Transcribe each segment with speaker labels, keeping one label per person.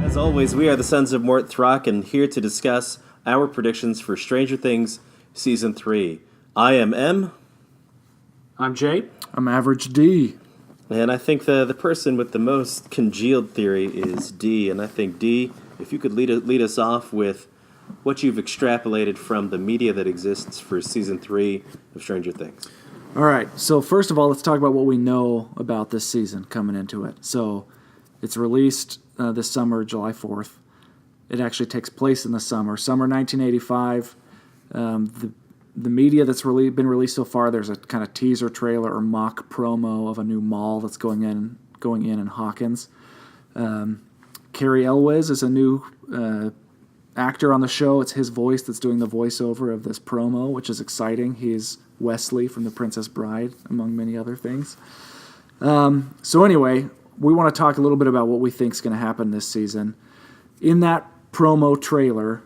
Speaker 1: As always, we are the Sons of Mort Throckon, here to discuss our predictions for Stranger Things Season 3. I am M.
Speaker 2: I'm Jay.
Speaker 3: I'm Average D.
Speaker 1: And I think the person with the most congealed theory is D. And I think, D, if you could lead us off with what you've extrapolated from the media that exists for Season 3 of Stranger Things.
Speaker 3: All right, so first of all, let's talk about what we know about this season coming into it. So it's released this summer, July 4th. It actually takes place in the summer 1985. The media that's been released so far, there's a kind of teaser trailer or mock promo of a new mall that's going in Hawkins. Cary Elwes is a new actor on the show. It's his voice that's doing the voiceover of this promo, which is exciting. He's Wesley from The Princess Bride, among many other things. So anyway, we want to talk a little bit about what we think is going to happen this season. In that promo trailer,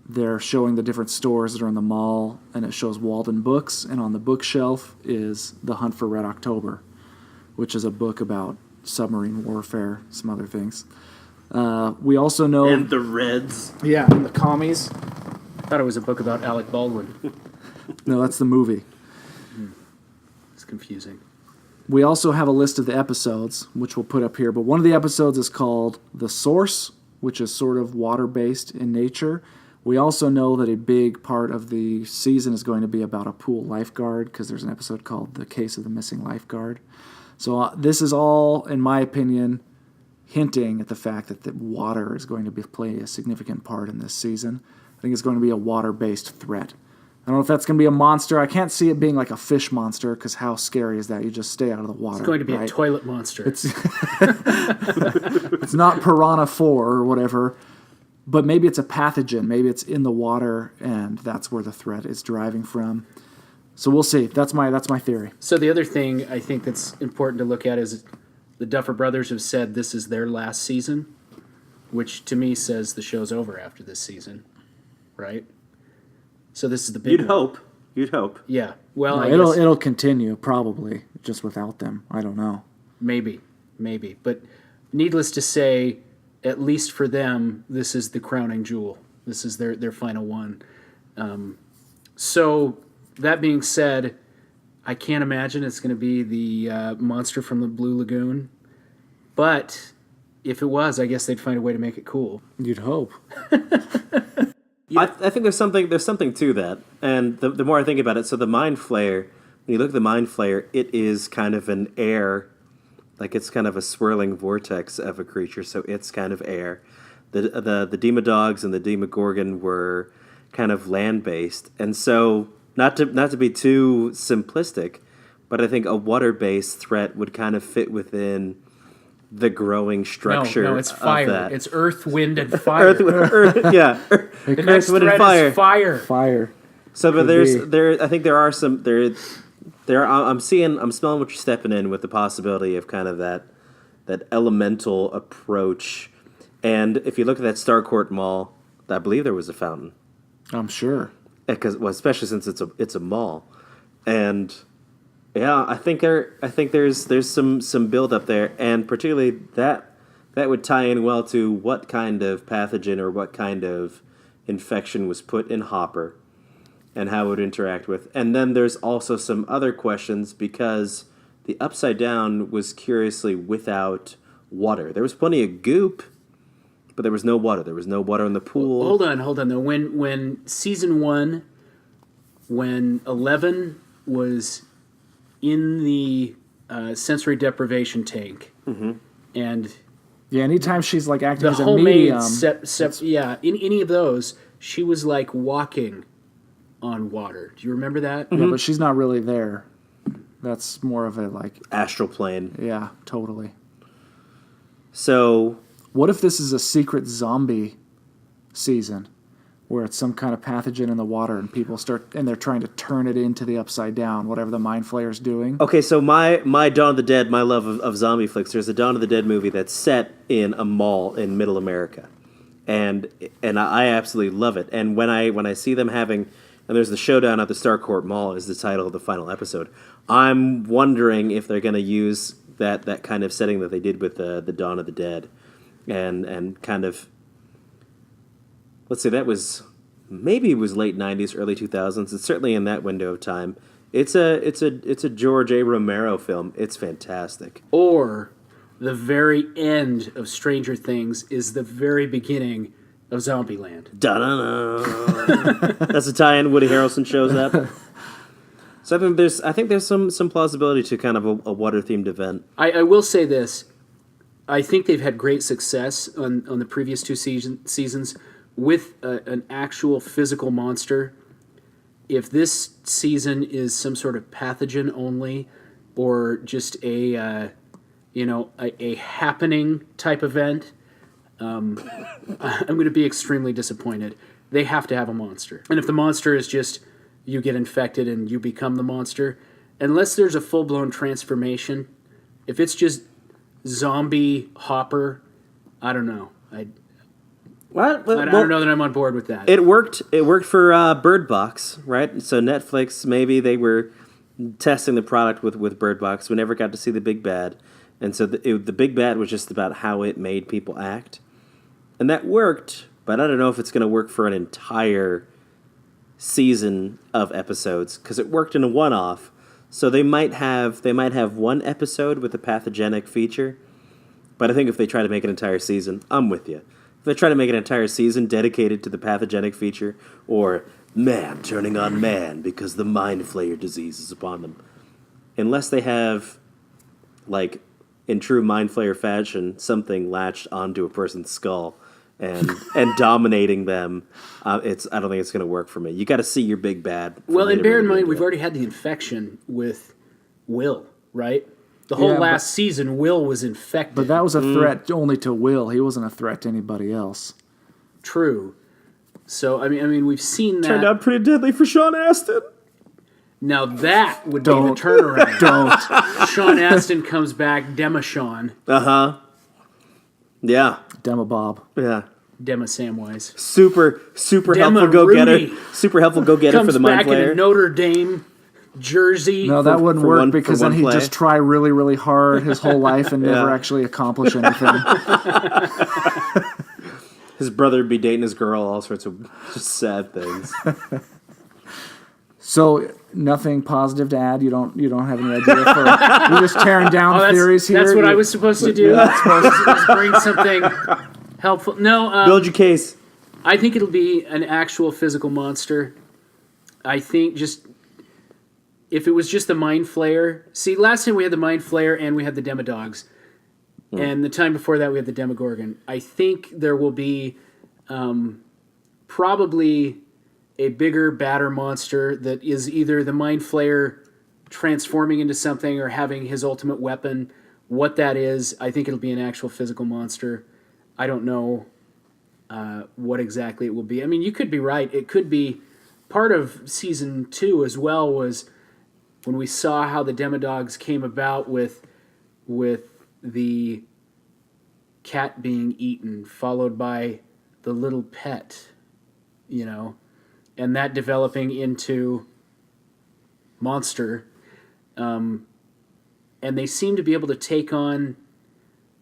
Speaker 3: they're showing the different stores that are in the mall, and it shows Walden Books, and on the bookshelf is The Hunt for Red October, which is a book about submarine warfare, some other things. We also know...
Speaker 1: And the Reds.
Speaker 3: Yeah, and the commies.
Speaker 2: I thought it was a book about Alec Baldwin.
Speaker 3: No, that's the movie.
Speaker 2: It's confusing.
Speaker 3: We also have a list of the episodes, which we'll put up here, but one of the episodes is called The Source, which is sort of water-based in nature. We also know that a big part of the season is going to be about a pool lifeguard, because there's an episode called The Case of the Missing Lifeguard. So this is all, in my opinion, hinting at the fact that the water is going to play a significant part in this season. I think it's going to be a water-based threat. I don't know if that's going to be a monster. I can't see it being like a fish monster, because how scary is that? You just stay out of the water.
Speaker 2: It's going to be
Speaker 3: right?
Speaker 2: a toilet monster.
Speaker 3: It's not Piranha 4 or whatever, but maybe it's a pathogen. Maybe it's in the water, and that's where the threat is deriving from. So we'll see. That's my theory.
Speaker 2: So the other thing I think that's important to look at is the Duffer brothers have said this is their last season, which to me says the show's over after this season, right? So this is the big one.
Speaker 1: You'd hope.
Speaker 2: Yeah. Well,
Speaker 3: No, it'll continue probably just without them. I don't know.
Speaker 2: Maybe. But needless to say, at least for them, this is the crowning jewel. This is their final one. So that being said, I can't imagine it's going to be the monster from the Blue Lagoon. But if it was, I guess they'd find a way to make it cool.
Speaker 3: You'd hope.
Speaker 1: I think there's something to that, and the more I think about it, so the Mind Flayer, when you look at the Mind Flayer, it is kind of an air, like it's kind of a swirling vortex of a creature, so it's kind of air. The Demodogs and the Demogorgon were kind of land-based, and so not to be too simplistic, but I think a water-based threat would kind of fit within the growing structure.
Speaker 2: No, it's fire.
Speaker 1: Of that.
Speaker 2: It's earth, wind, and fire.
Speaker 1: Earth, yeah.
Speaker 2: The next
Speaker 1: Earth, wind, and
Speaker 2: threat
Speaker 1: fire.
Speaker 2: is fire.
Speaker 1: So, but I think there are some I'm smelling what you're stepping in with the possibility of kind of that elemental approach. And if you look at that Starcourt Mall, I believe there was a fountain.
Speaker 3: I'm sure.
Speaker 1: Especially since it's a mall, and yeah, I think there's some build up there, and particularly that would tie in well to what kind of pathogen or what kind of infection was put in Hopper, and how it would interact with. And then there's also some other questions, because the Upside Down was curiously without water. There was plenty of goop, but there was no water. There was no water in the pool.
Speaker 2: Hold on though. When season 1, when 11 was in the sensory deprivation tank, and
Speaker 3: yeah, anytime she's like acting
Speaker 2: the
Speaker 3: as a
Speaker 2: homemade
Speaker 3: medium,
Speaker 2: in any of those, she was like walking on water. Do you remember that?
Speaker 3: yeah, but she's not really there. That's more of a like
Speaker 1: Astral plane.
Speaker 3: Yeah, totally.
Speaker 1: So,
Speaker 3: what if this is a secret zombie season, where it's some kind of pathogen in the water, and they're trying to turn it into the Upside Down, whatever the Mind Flayer's doing?
Speaker 1: okay, so my Dawn of the Dead, my love of zombie flicks, there's a Dawn of the Dead movie that's set in a mall in Middle America, and I absolutely love it. And when I see them having, and there's the showdown at the Starcourt Mall is the title of the final episode. I'm wondering if they're going to use that kind of setting that they did with the Dawn of the Dead, and kind of, let's say that was, maybe it was late 90s, early 2000s. It's certainly in that window of time. It's a George A. Romero film. It's fantastic.
Speaker 2: Or the very end of Stranger Things is the very beginning of Zombieland.
Speaker 1: Da-da-da. That's a tie-in. Woody Harrelson shows up. So I think there's some plausibility to kind of a water-themed event.
Speaker 2: I will say this. I think they've had great success on the previous two seasons with an actual physical monster. If this season is some sort of pathogen only, or just a happening type event, I'm going to be extremely disappointed. They have to have a monster, and if the monster is just you get infected and you become the monster, unless there's a full blown transformation, if it's just zombie Hopper, I don't know. I don't know that I'm on board with that.
Speaker 1: It worked. It worked for Bird Box, right? So Netflix, maybe they were testing the product with Bird Box. We never got to see the big bad, and so the big bad was just about how it made people act, and that worked. But I don't know if it's going to work for an entire season of episodes because it worked in a one-off. So they might have one episode with a pathogenic feature, but I think if they try to make an entire season, I'm with you. If they try to make an entire season dedicated to the pathogenic feature, or man turning on man because the mind flayer disease is upon them, unless they have, like, in true mind flayer fashion, something latched onto a person's skull and dominating them, I don't think it's going to work for me. You got to see your big bad.
Speaker 2: Well, and bear in mind, we've already had the infection with Will, right? The whole last season, Will was infected.
Speaker 3: But that was a threat only to Will. He wasn't a threat to anybody else.
Speaker 2: True. So, I mean, we've seen that.
Speaker 1: Turned out pretty deadly for Sean Astin.
Speaker 2: Now that would be the turnaround.
Speaker 3: Don't.
Speaker 2: Sean Astin comes back, Dema-Sean.
Speaker 1: Uh-huh. Yeah.
Speaker 3: Demo Bob.
Speaker 1: Yeah.
Speaker 2: Dema Samwise.
Speaker 1: Super
Speaker 2: Dema
Speaker 1: helpful go-getter.
Speaker 2: Rudy.
Speaker 1: Super helpful go-getter for the mind
Speaker 2: Comes back in
Speaker 1: flayer.
Speaker 2: a Notre Dame jersey.
Speaker 3: No, that wouldn't work because then he'd
Speaker 1: play.
Speaker 3: just try really, really hard his whole life and never actually accomplish anything.
Speaker 1: His brother would be dating his girl, all sorts of just sad things.
Speaker 3: So nothing positive to add. You don't have any idea for you're just tearing down theories here.
Speaker 2: That's what I was supposed to do. I was supposed to bring something helpful. No,
Speaker 1: Build your case.
Speaker 2: I think it'll be an actual physical monster. I think just if it was just the Mind Flayer. See, last time we had the Mind Flayer and we had the Demodogs. And the time before that we had the Demogorgon. I think there will be probably a bigger, badder monster that is either the Mind Flayer transforming into something or having his ultimate weapon. What that is, I think it'll be an actual physical monster. I don't know what exactly it will be. I mean, you could be right. It could be part of season 2 as well was when we saw how the Demodogs came about with the cat being eaten, followed by the little pet, and that developing into monster. And they seem to be able to take on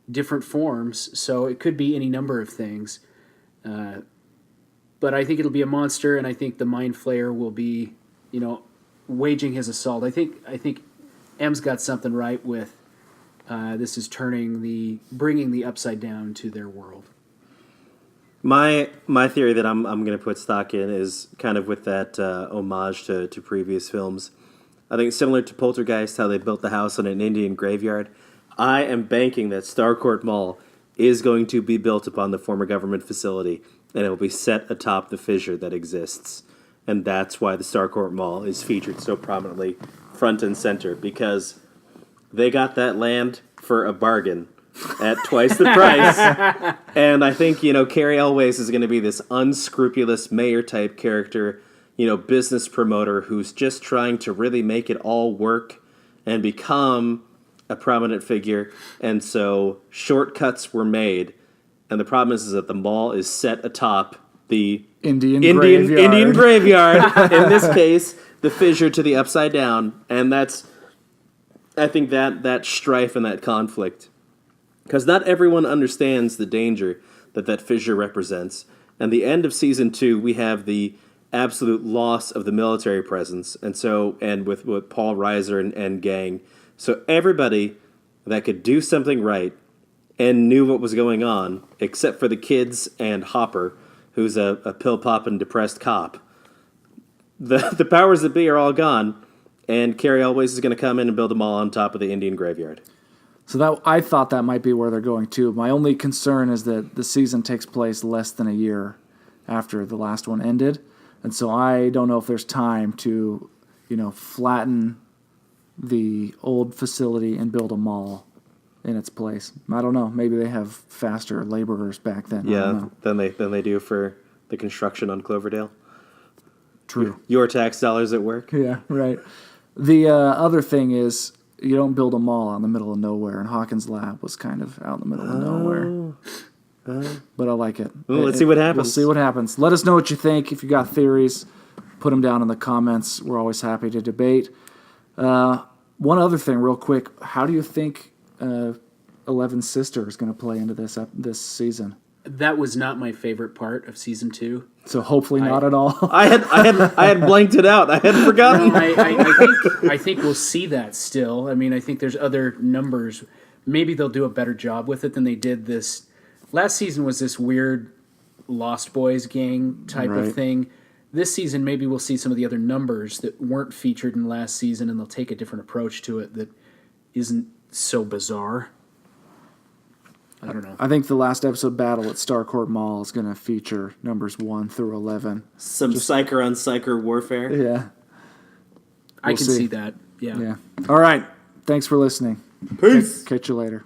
Speaker 2: different forms, so it could be any number of things. But I think it'll be a monster, and I think the Mind Flayer will be, waging his assault. I think M's got something right with this is bringing the Upside Down to their world.
Speaker 1: My theory that I'm going to put stock in is kind of with that homage to previous films. I think similar to Poltergeist, how they built the house on an Indian graveyard. I am banking that Starcourt Mall is going to be built upon the former government facility, and it will be set atop the fissure that exists. And that's why the Starcourt Mall is featured so prominently front and center, because they got that land for a bargain at twice the price. And I think, Cary Elwes is going to be this unscrupulous mayor-type character, business promoter who's just trying to really make it all work and become a prominent figure. And so shortcuts were made. And the problem is that the mall is set atop the Indian graveyard. In this case, the fissure to the Upside Down. And I think that strife and that conflict Because not everyone understands the danger that fissure represents. And the end of season 2, we have the absolute loss of the military presence, and with Paul Reiser and gang. So everybody that could do something right and knew what was going on, except for the kids and Hopper, who's a pill-popping, depressed cop. The powers that be are all gone, and Cary Elwes is going to come in and build them all on top of the Indian graveyard.
Speaker 3: So I thought that might be where they're going too. My only concern is that the season takes place less than a year after the last one ended, and so I don't know if there's time to, flatten the old facility and build a mall in its place. I don't know. Maybe they have faster laborers back then.
Speaker 1: Yeah, than they do for the construction on Cloverdale.
Speaker 3: True.
Speaker 1: Your tax dollars at work.
Speaker 3: Yeah, right. The other thing is, you don't build a mall out in the middle of nowhere, and Hawkins' lab was kind of out in the middle of nowhere. But I like it.
Speaker 1: Well, let's see what happens.
Speaker 3: We'll see what happens. Let us know what you think. If you got theories, put them down in the comments. We're always happy to debate. One other thing, real quick. How do you think Eleven's sister is going to play into this season?
Speaker 2: That was not my favorite part of season 2.
Speaker 3: So hopefully not at all.
Speaker 1: I had blanked it out. I had forgotten.
Speaker 2: I think we'll see that still. I mean, I think there's other numbers. Maybe they'll do a better job with it than they did this. Last season was this weird Lost Boys gang type of thing. This season, maybe we'll see some of the other numbers that weren't featured in last season, and they'll take a different approach to it that isn't so bizarre. I don't know.
Speaker 3: I think the last episode battle at Starcourt Mall is going to feature numbers 1 through 11.
Speaker 1: Some psycher on psycher warfare.
Speaker 3: Yeah.
Speaker 2: I can see that. Yeah.
Speaker 3: All right. Thanks for listening.
Speaker 1: Peace.
Speaker 3: Catch you later.